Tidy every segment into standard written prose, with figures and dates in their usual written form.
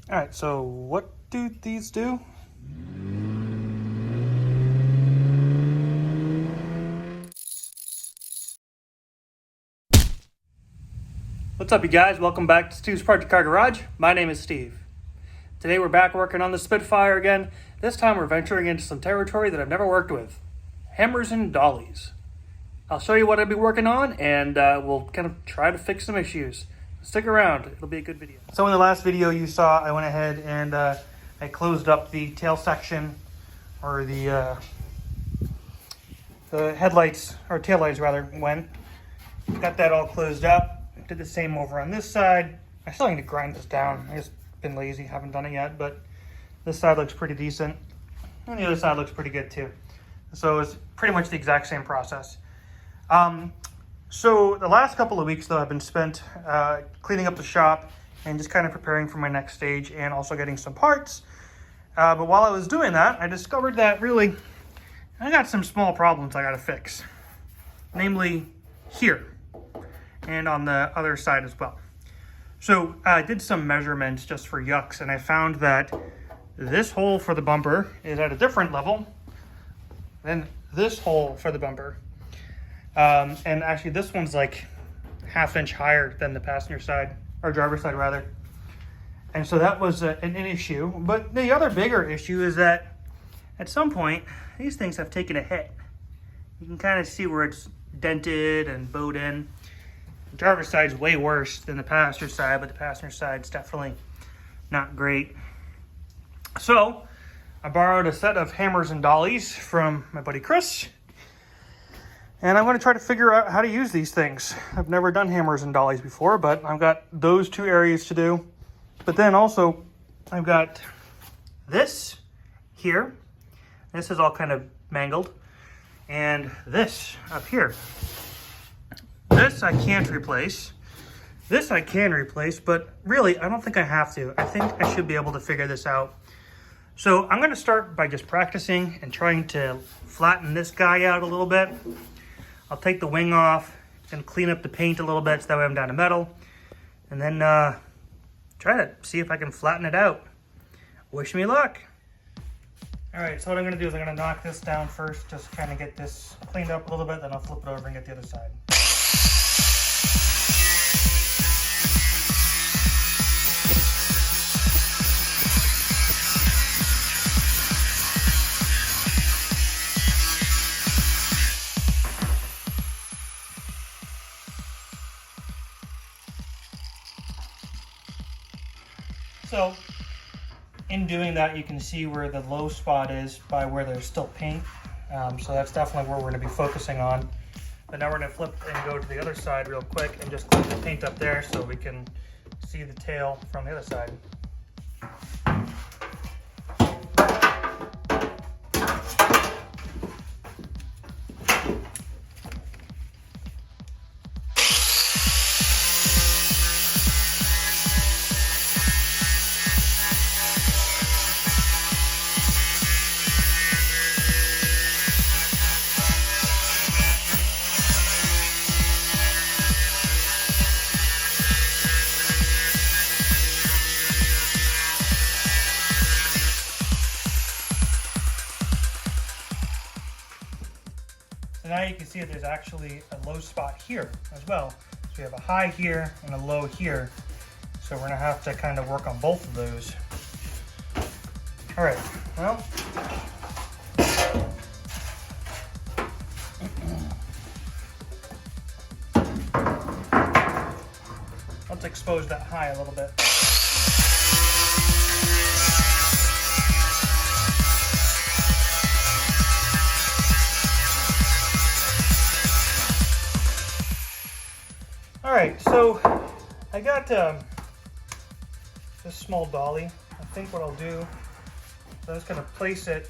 All right, so what do these do? What's up, you guys? Welcome back to Steve's Project Car Garage. My name is Steve. Today we're back working on the Spitfire again. This time we're venturing into some territory that I've never worked with. Hammers and dollies. I'll show you what I'll be working on, and we'll kind of try to fix some issues. Stick around, it'll be a good video. So in the last video you saw, I went ahead and I closed up the tail section, or the headlights, or tail lights rather, went. Got that all closed up. Did the same over on this side. I still need to grind this down. I just been lazy, haven't done it yet, but this side looks pretty decent. And the other side looks pretty good too. So it's pretty much the exact same process. So the last couple of weeks though have been spent cleaning up the shop and just kind of preparing for my next stage and also getting some parts. But while I was doing that, I discovered that really I got some small problems I gotta fix. Namely here and on the other side as well. So I did some measurements just for yucks, and I found that this hole for the bumper is at a different level than this hole for the bumper. And actually this one's like ½ inch higher than the passenger side, or driver's side rather. And so that was an issue. But the other bigger issue is that at some point, these things have taken a hit. You can kind of see where it's dented and bowed in. The driver's side is way worse than the passenger side, but the passenger side's definitely not great. So I borrowed a set of hammers and dollies from my buddy Chris, and I'm going to try to figure out how to use these things. I've never done hammers and dollies before, but I've got those two areas to do. But then also I've got this here. This is all kind of mangled. And this up here. This I can't replace. This I can replace, but really I don't think I have to. I think I should be able to figure this out. So I'm going to start by just practicing and trying to flatten this guy out a little bit. I'll take the wing off and clean up the paint a little bit so that way I'm down to metal. And then try to see if I can flatten it out. Wish me luck. Alright, so what I'm going to do is I'm going to knock this down first, just kind of get this cleaned up a little bit, then I'll flip it over and get the other side. So, in doing that, you can see where the low spot is by where there's still paint. So that's definitely where we're going to be focusing on. But now we're going to flip and go to the other side real quick and just clean the paint up there so we can see the tail from the other side. So now you can see that there's actually a low spot here as well. So we have a high here and a low here. So we're gonna have to kind of work on both of those. All right, well. Let's expose that high a little bit. All right, so I got this small dolly. I think what I'll do is I'm just gonna place it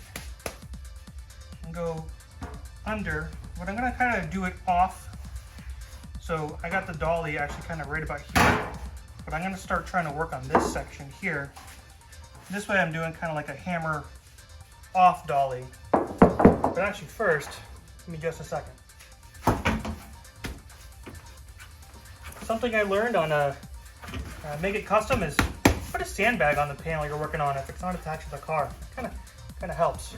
and go under, but I'm gonna kind of do it off. So I got the dolly actually kind of right about here, but I'm gonna start trying to work on this section here. This way I'm doing kind of like a hammer off dolly. But actually first, give me just a second. Something I learned on Make It Custom is put a sandbag on the panel you're working on if it's not attached to the car. Kind of helps.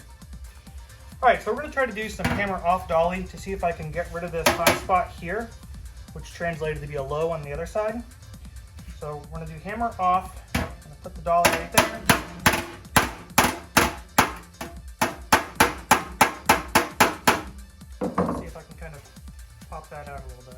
All right, so we're gonna try to do some hammer off dolly to see if I can get rid of this high spot here, which translated to be a low on the other side. So we're gonna do hammer off. I'm gonna put the dolly right there. Let's see if I can kind of pop that out a little bit.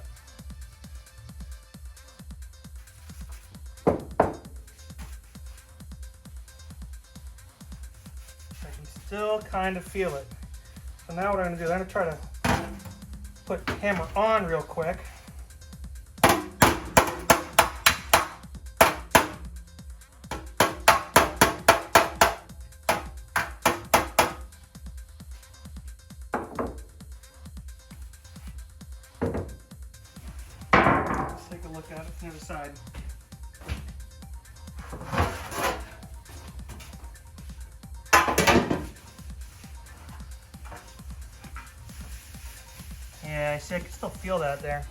I can still kind of feel it. So now what I'm gonna do is I'm gonna try to put hammer on real quick. Let's take a look at it from the other side. Yeah, I see, I can still feel that there.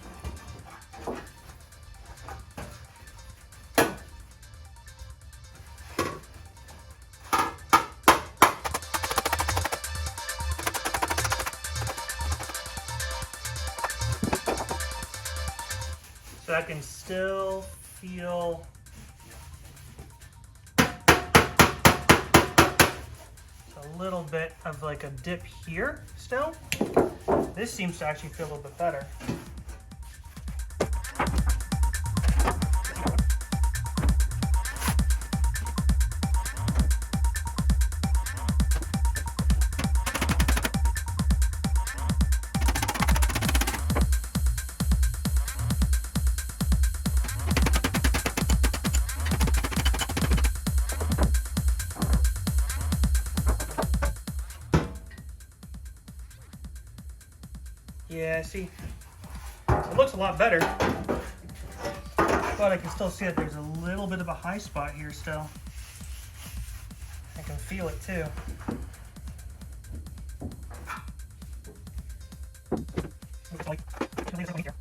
So I can still feel a little bit of like a dip here still. This seems to actually feel a little bit better. Yeah, see, it looks a lot better, but I can still see that there's a little bit of a high spot here still. I can feel it too. Looks like there's something here.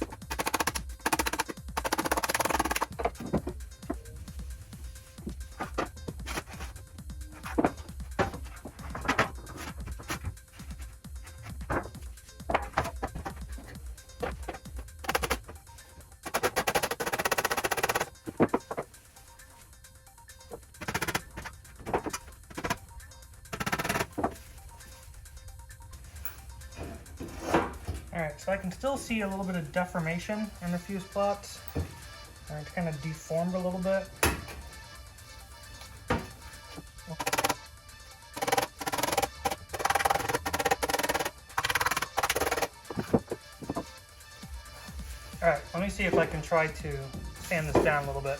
Alright, so I can still see a little bit of deformation in a few spots. It's kind of deformed a little bit. Alright, let me see if I can try to sand this down a little bit.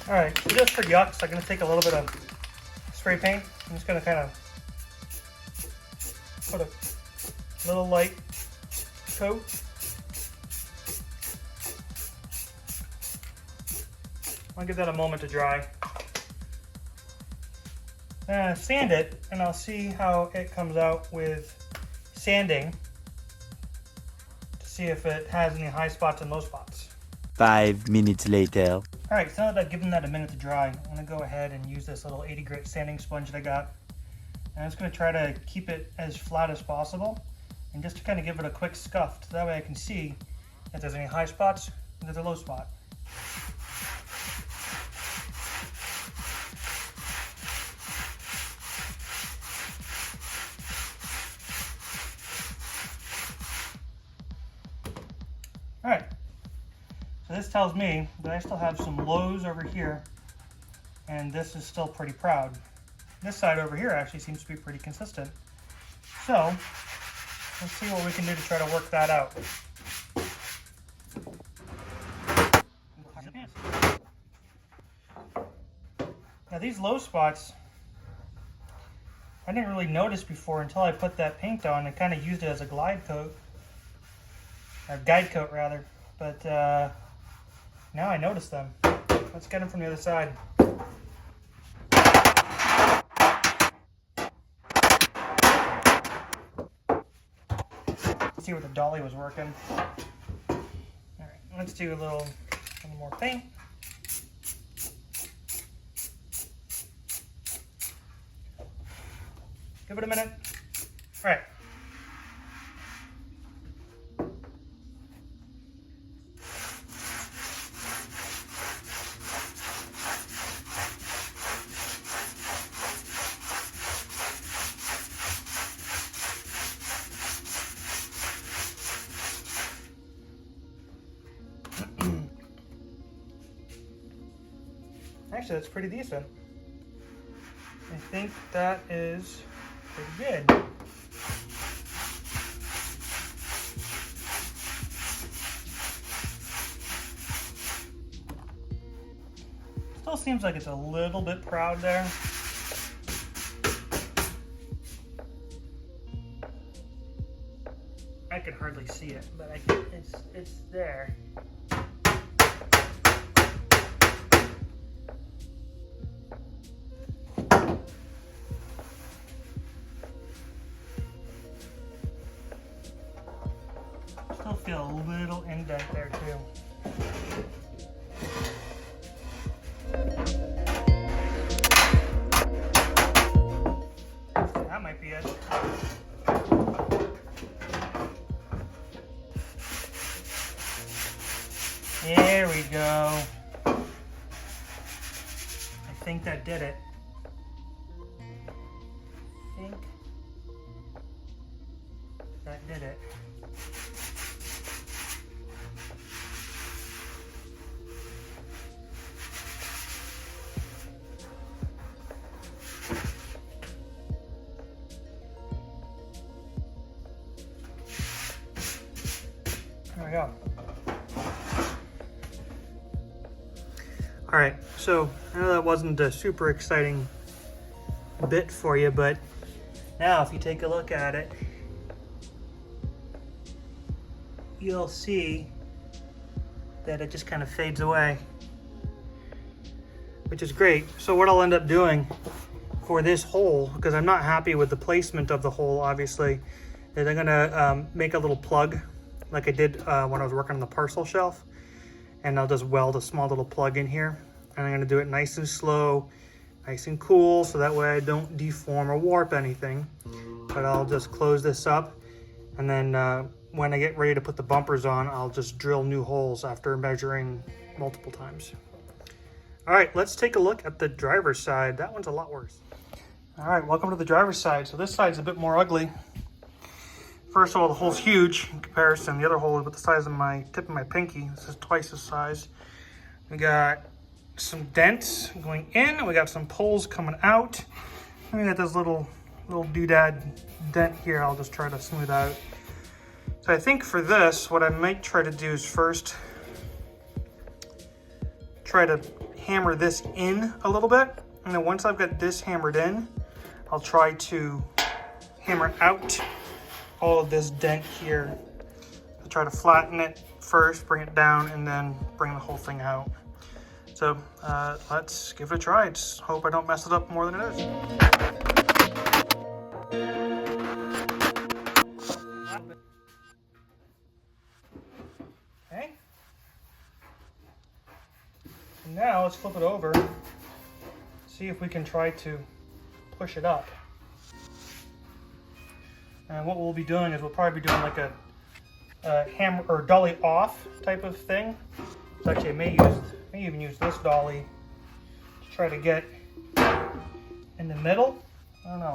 Alright, so just for yucks, I'm going to take a little bit of spray paint. I'm just going to kind of put a little light coat. I'll give that a moment to dry. Sand it, and I'll see how it comes out with sanding to see if it has any high spots and low spots. 5 minutes later. Alright, so now that I've given that a minute to dry, I'm going to go ahead and use this little 80 grit sanding sponge that I got. And I'm just going to try to keep it as flat as possible and just to kind of give it a quick scuff so that way I can see if there's any high spots and if there's a low spot. Alright, so this tells me that I still have some lows over here, and this is still pretty proud. This side over here actually seems to be pretty consistent. So let's see what we can do to try to work that out. Now these low spots, I didn't really notice before until I put that paint on and kind of used it as a glide coat, or guide coat rather, but now I notice them. Let's get them from the other side. Let's see where the dolly was working. Alright, let's do a little more paint. Give it a minute. All right. Actually, that's pretty decent. I think that is pretty good. Still seems like it's a little bit proud there. I can hardly see it, but it's there. Still feel a little indent there too. That might be it. There we go. I think that did it. I think that did it. There we go. All right, so I know that wasn't a super exciting bit for you, but now if you take a look at it, you'll see that it just kind of fades away, which is great. So what I'll end up doing for this hole, because I'm not happy with the placement of the hole, obviously, is I'm gonna make a little plug like I did when I was working on the parcel shelf, and I'll just weld a small little plug in here, and I'm gonna do it nice and slow, nice and cool, so that way I don't deform or warp anything. But I'll just close this up, and then when I get ready to put the bumpers on, I'll just drill new holes after measuring multiple times. All right, let's take a look at the driver's side. That one's a lot worse. All right, welcome to the driver's side. So this side's a bit more ugly. First of all, the hole's huge in comparison. The other hole is about the size of my tip of my pinky. This is twice the size. We got some dents going in. We got some pulls coming out. And we got this little doodad dent here. I'll just try to smooth out. So I think for this, what I might try to do is first try to hammer this in a little bit. And then once I've got this hammered in, I'll try to hammer out all of this dent here. I'll try to flatten it first, bring it down, and then bring the whole thing out. So let's give it a try. Just hope I don't mess it up more than it is. Okay. And now let's flip it over. See if we can try to push it up. And what we'll be doing is we'll probably be doing like a hammer or dolly off type of thing. So actually I may even use this dolly to try to get in the middle. I don't know.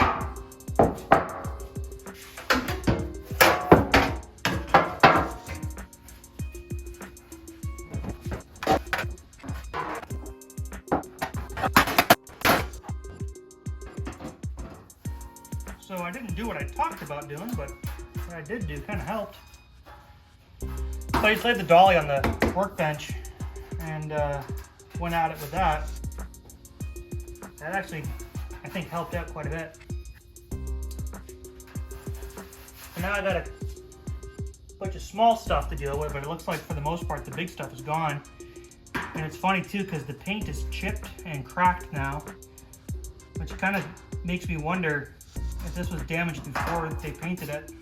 So I didn't do what I talked about doing, but what I did do kind of helped. So I just laid the dolly on the workbench and went at it with that. That actually, I think, helped out quite a bit. So now I got a bunch of small stuff to deal with, but it looks like for the most part the big stuff is gone. And it's funny too, because the paint is chipped and cracked now, which kind of makes me wonder if this was damaged before they painted it.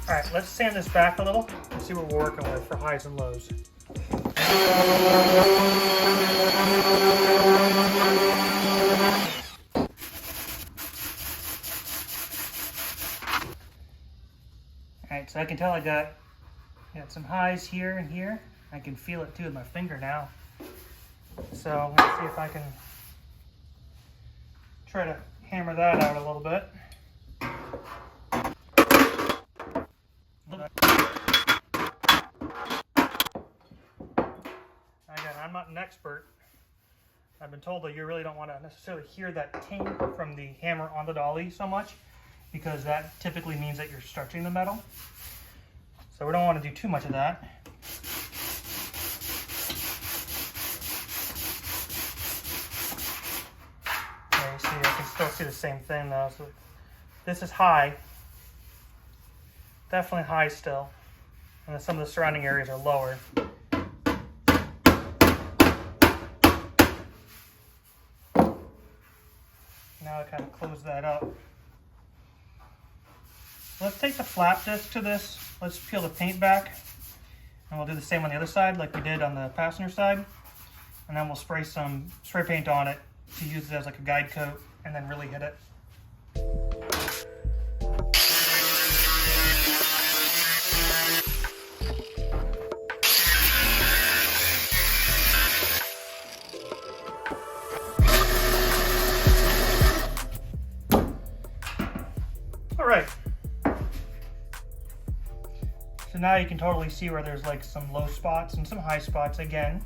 All right, let's sand this back a little and see what we're working with for highs and lows. All right, so I can tell I got some highs here and here. I can feel it too with my finger now. So let's see if I can try to hammer that out a little bit. Again, I'm not an expert. I've been told that you really don't want to necessarily hear that ting from the hammer on the dolly so much, because that typically means that you're stretching the metal. So we don't want to do too much of that. Okay, you see, I can still see the same thing though. So this is high. Definitely high still. And then some of the surrounding areas are lower. Now I kind of close that up. Let's take the flap disc to this. Let's peel the paint back. And we'll do the same on the other side like we did on the passenger side. And then we'll spray some spray paint on it to use it as like a guide coat and then really hit it. All right. So now you can totally see where there's like some low spots and some high spots again.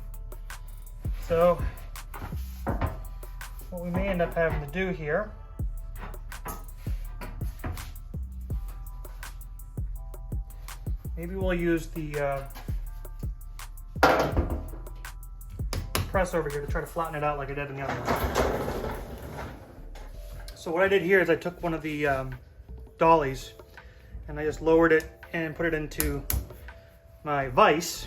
So what we may end up having to do here maybe we'll use the press over here to try to flatten it out like I did in the other one. So what I did here is I took one of the dollies and I just lowered it and put it into my vise.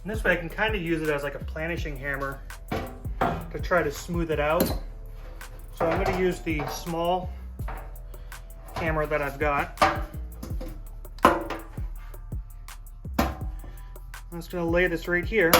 And this way I can kind of use it as like a planishing hammer to try to smooth it out. So I'm going to use the small hammer that I've got. I'm just going to lay this right here.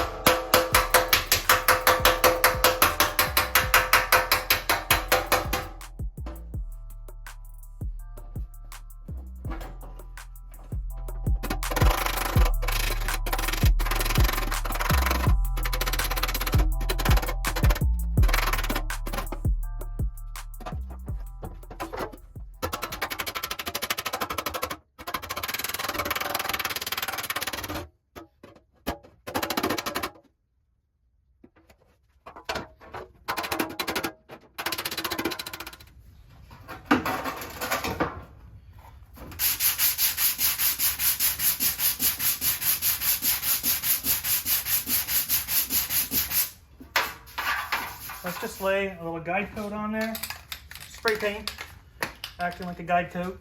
Let's just lay a little guide coat on there. Spray paint, acting like a guide coat.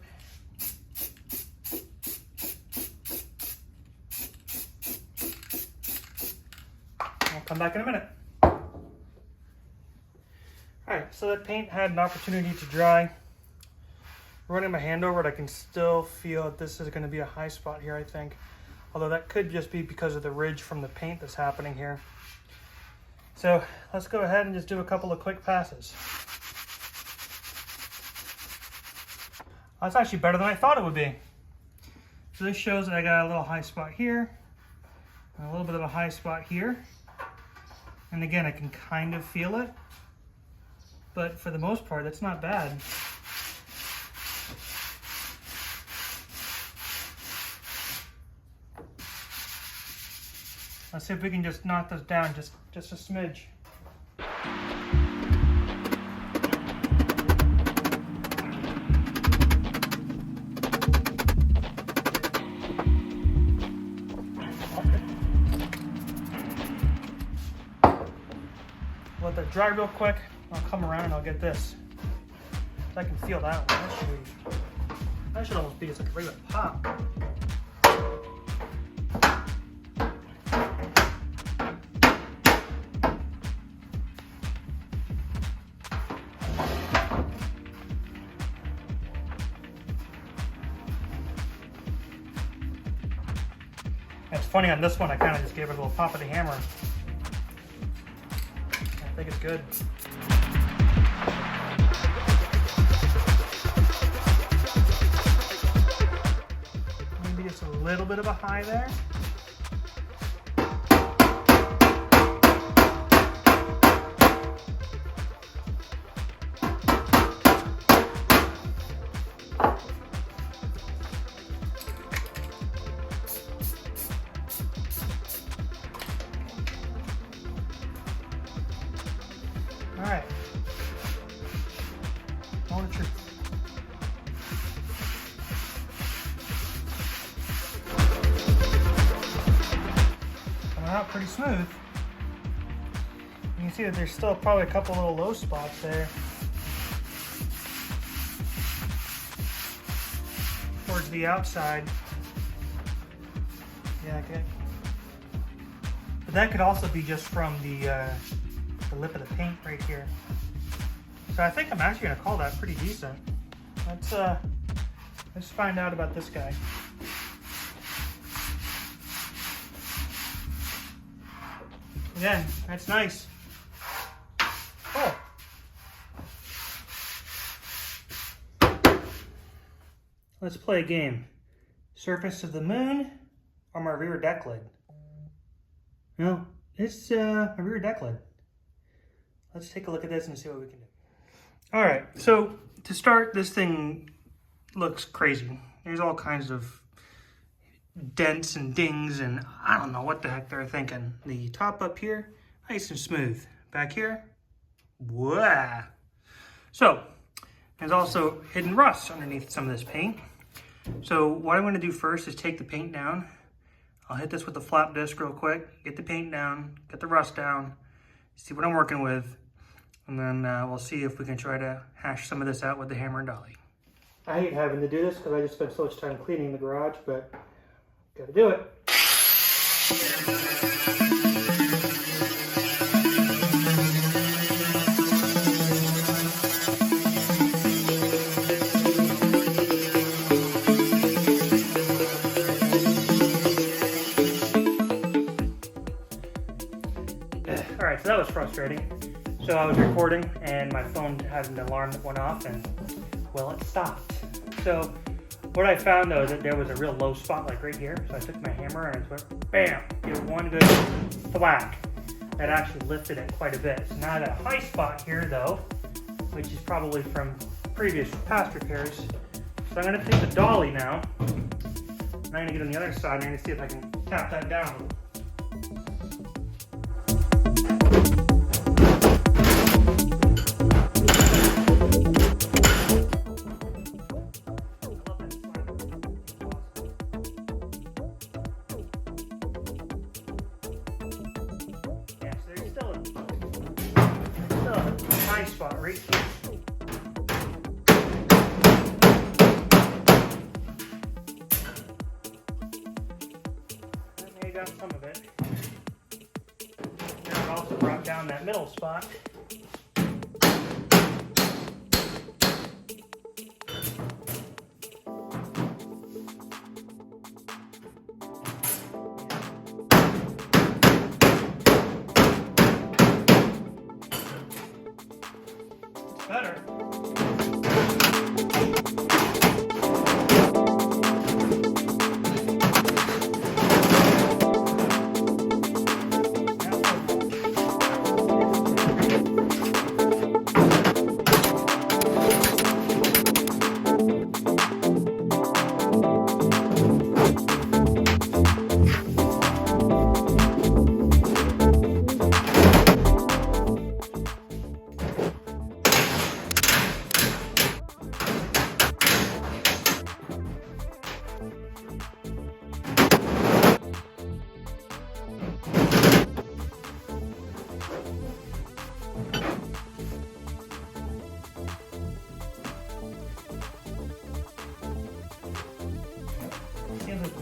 I'll come back in a minute. Alright, so that paint had an opportunity to dry. Running my hand over it, I can still feel that this is going to be a high spot here, I think. Although that could just be because of the ridge from the paint that's happening here. So let's go ahead and just do a couple of quick passes. That's actually better than I thought it would be. So this shows that I got a little high spot here, and a little bit of a high spot here. And again, I can kind of feel it, but for the most part, that's not bad. Let's see if we can just knock those down just a smidge. Let that dry real quick. I'll come around and I'll get this. I can feel that one. That should almost be just like a regular pop. It's funny, on this one I kind of just gave it a little pop of the hammer. I think it's good. Maybe just a little bit of a high there. All right. Moment of truth. Coming out pretty smooth. You can see that there's still probably a couple little low spots there. Towards the outside. Yeah, okay. But that could also be just from the lip of the paint right here. So I think I'm actually gonna call that pretty decent. Let's find out about this guy. Again, that's nice. Oh. Let's play a game. Surface of the moon or my rear deck lid? No, it's a rear deck lid. Let's take a look at this and see what we can do. All right, so to start, this thing looks crazy. There's all kinds of dents and dings and I don't know what the heck they're thinking. The top up here, nice and smooth. Back here, wah. So there's also hidden rust underneath some of this paint. So what I'm gonna do first is take the paint down. I'll hit this with the flap disc real quick, get the paint down, get the rust down, see what I'm working with, and then we'll see if we can try to hash some of this out with the hammer and dolly. I hate having to do this because I just spent so much time cleaning the garage, but gotta do it. All right, so that was frustrating. So I was recording and my phone had an alarm that went off and, well, it stopped. So what I found though is that there was a real low spot like right here. So I took my hammer and it went bam, gave it one good thwack. That actually lifted it quite a bit. So now I got a high spot here though, which is probably from previous past repairs. So I'm gonna take the dolly now. And I'm gonna get on the other side and I'm gonna see if I can tap that down a little. Spot right here. And there you got some of it. And it also brought down that middle spot. Better.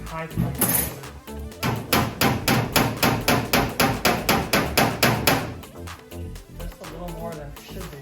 high for my shoulder. Just a little more than it should be.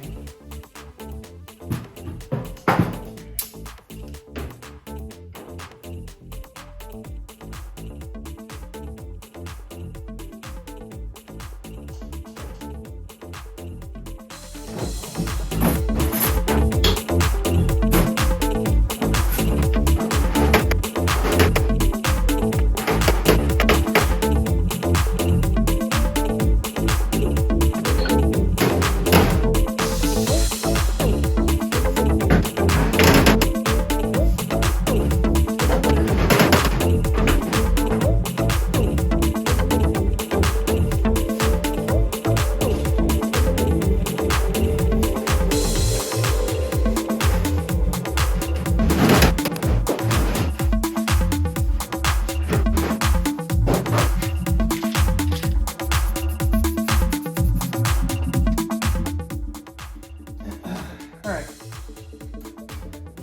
Alright,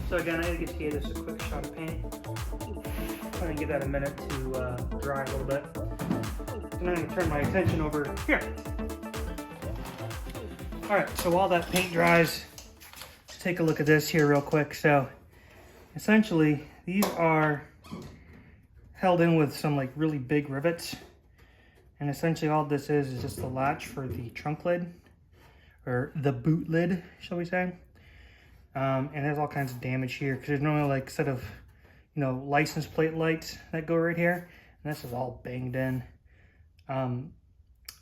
so again, I just gave this a quick shot of paint. I'm going to give that a minute to dry a little bit. And I'm going to turn my attention over here. Alright, so while that paint dries, let's take a look at this here real quick. So essentially, these are held in with some like really big rivets. And essentially all this is just the latch for the trunk lid, or the boot lid, shall we say. And there's all kinds of damage here because there's normally like a set of, you know, license plate lights that go right here. And this is all banged in.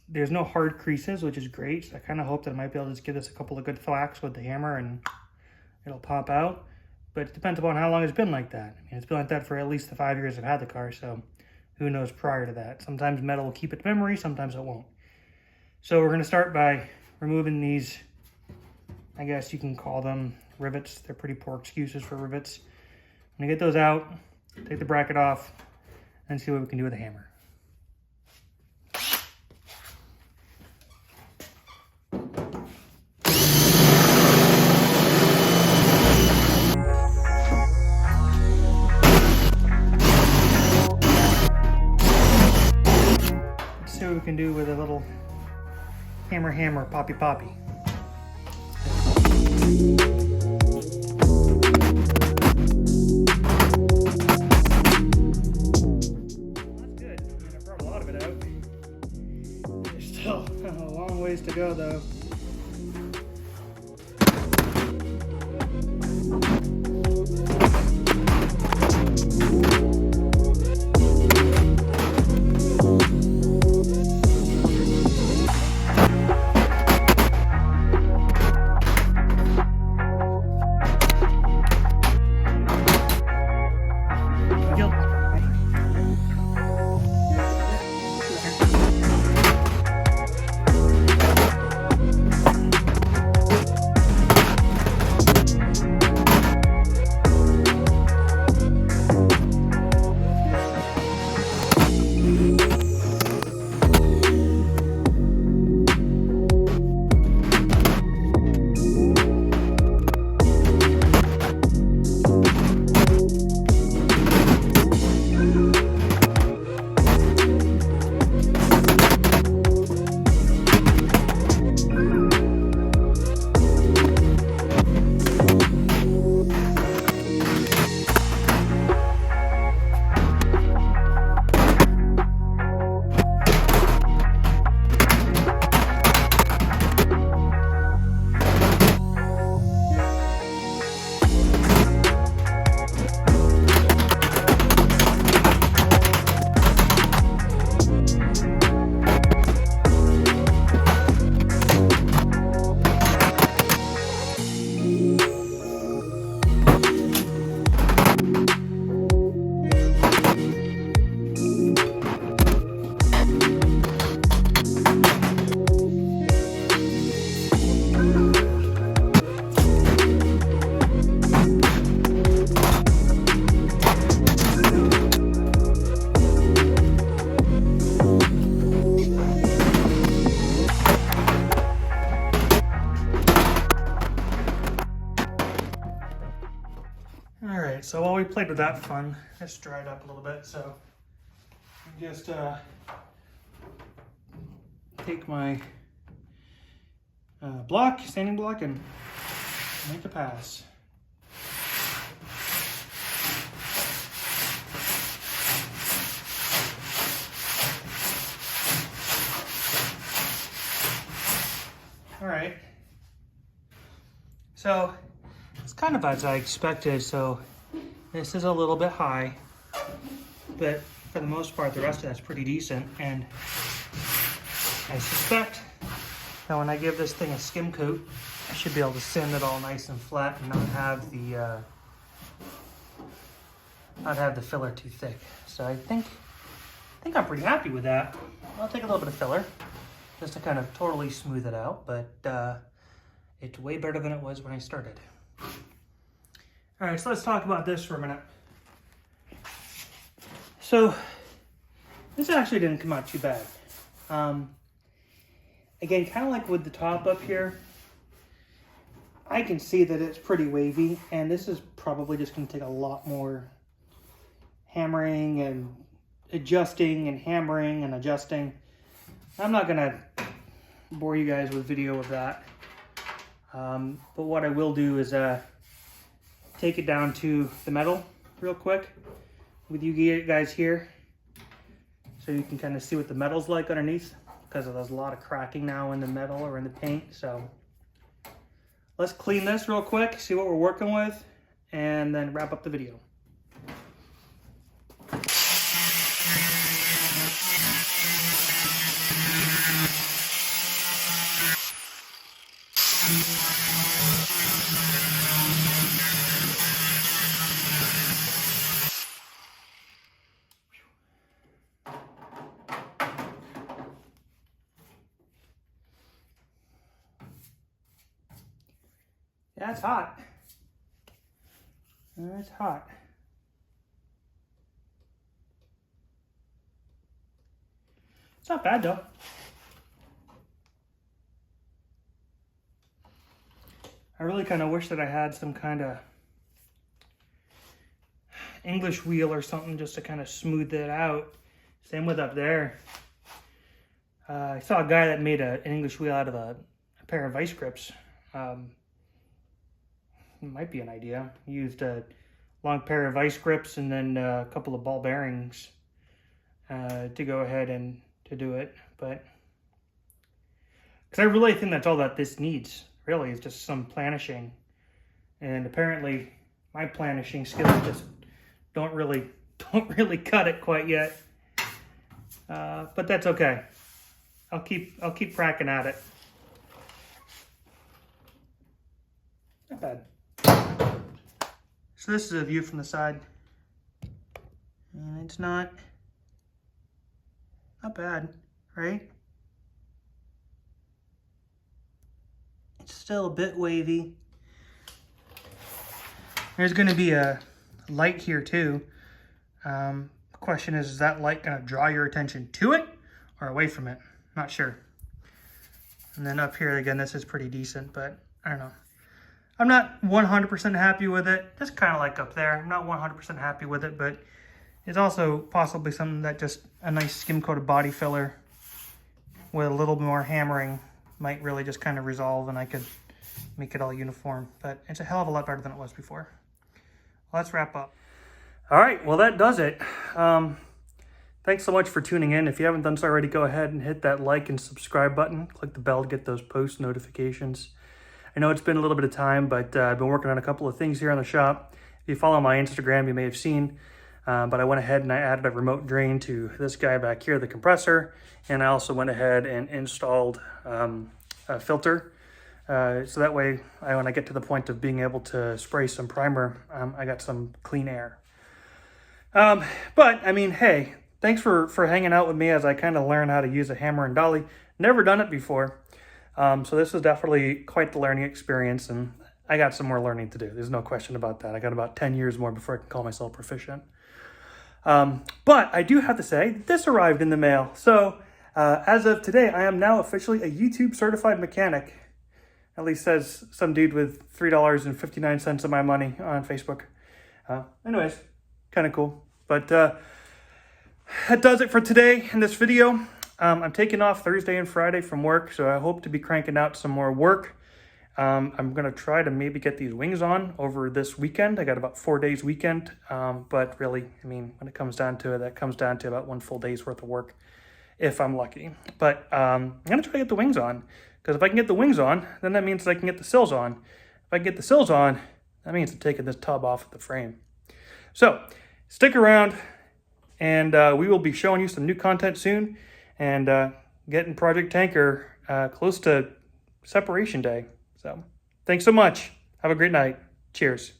There's no hard creases, which is great. So I kind of hope that I might be able to just give this a couple of good thwacks with the hammer and it'll pop out. But it depends upon how long it's been like that. I mean, it's been like that for at least the 5 years I've had the car. So who knows prior to that. Sometimes metal will keep its memory, sometimes it won't. So we're going to start by removing these, I guess you can call them rivets. They're pretty poor excuses for rivets. I'm gonna get those out, take the bracket off, and see what we can do with a hammer. Let's see what we can do with a little hammer, poppy. Still a long ways to go though. played with that fun. It's dried up a little bit, so just take my standing block, and make a pass. All right. So it's kind of as I expected. So this is a little bit high, but for the most part, the rest of that's pretty decent. And I suspect that when I give this thing a skim coat, I should be able to sand it all nice and flat and not have the filler too thick. So I think I'm pretty happy with that. I'll take a little bit of filler just to kind of totally smooth it out, but it's way better than it was when I started. All right, so let's talk about this for a minute. So this actually didn't come out too bad. Again, kind of like with the top up here, I can see that it's pretty wavy, and this is probably just going to take a lot more hammering and adjusting and hammering and adjusting. I'm not going to bore you guys with video of that, but what I will do is take it down to the metal real quick with you guys here, so you can kind of see what the metal's like underneath, because there's a lot of cracking now in the metal or in the paint. So let's clean this real quick, see what we're working with, and then wrap up the video. Yeah, it's hot. It's hot. It's not bad though. I really kind of wish that I had some kind of English wheel or something just to kind of smooth it out. Same with up there. I saw a guy that made an English wheel out of a pair of vice grips. It might be an idea. He used a long pair of vice grips and then a couple of ball bearings to go ahead and to do it. But because I really think that's all that this needs, really, is just some planishing. And apparently my planishing skills just don't really cut it quite yet. But that's okay. I'll keep cracking at it. Not bad. So this is a view from the side, and it's not bad, right? It's still a bit wavy. There's going to be a light here too. The question is that light going to draw your attention to it or away from it? Not sure. And then up here again, this is pretty decent, but I don't know. I'm not 100% happy with it. Just kind of like up there. I'm not 100% happy with it, but it's also possibly something that just a nice skim coated body filler with a little more hammering might really just kind of resolve, and I could make it all uniform. But it's a hell of a lot better than it was before. Let's wrap up. All right, well that does it. Thanks so much for tuning in. If you haven't done so already, go ahead and hit that like and subscribe button. Click the bell to get those post notifications. I know it's been a little bit of time, but I've been working on a couple of things here on the shop. If you follow my Instagram, you may have seen, but I went ahead and I added a remote drain to this guy back here, the compressor, and I also went ahead and installed a filter. So that way, when I get to the point of being able to spray some primer, I got some clean air. But, I mean, hey, thanks for hanging out with me as I kind of learn how to use a hammer and dolly. Never done it before. So this was definitely quite the learning experience, and I got some more learning to do. There's no question about that. I got about 10 years more before I can call myself proficient. But I do have to say, this arrived in the mail. So as of today, I am now officially a YouTube certified mechanic. At least says some dude with $3.59 of my money on Facebook. Anyways, kind of cool. But that does it for today in this video. I'm taking off Thursday and Friday from work, so I hope to be cranking out some more work. I'm going to try to maybe get these wings on over this weekend. I got about 4 days weekend, but really, I mean, when it comes down to it, that comes down to about 1 full day's worth of work, if I'm lucky. But I'm going to try to get the wings on, because if I can get the wings on, then that means I can get the sills on. If I can get the sills on, that means I'm taking this tub off of the frame. So stick around, and we will be showing you some new content soon, and getting Project Tanker close to separation day. So thanks so much. Have a great night. Cheers.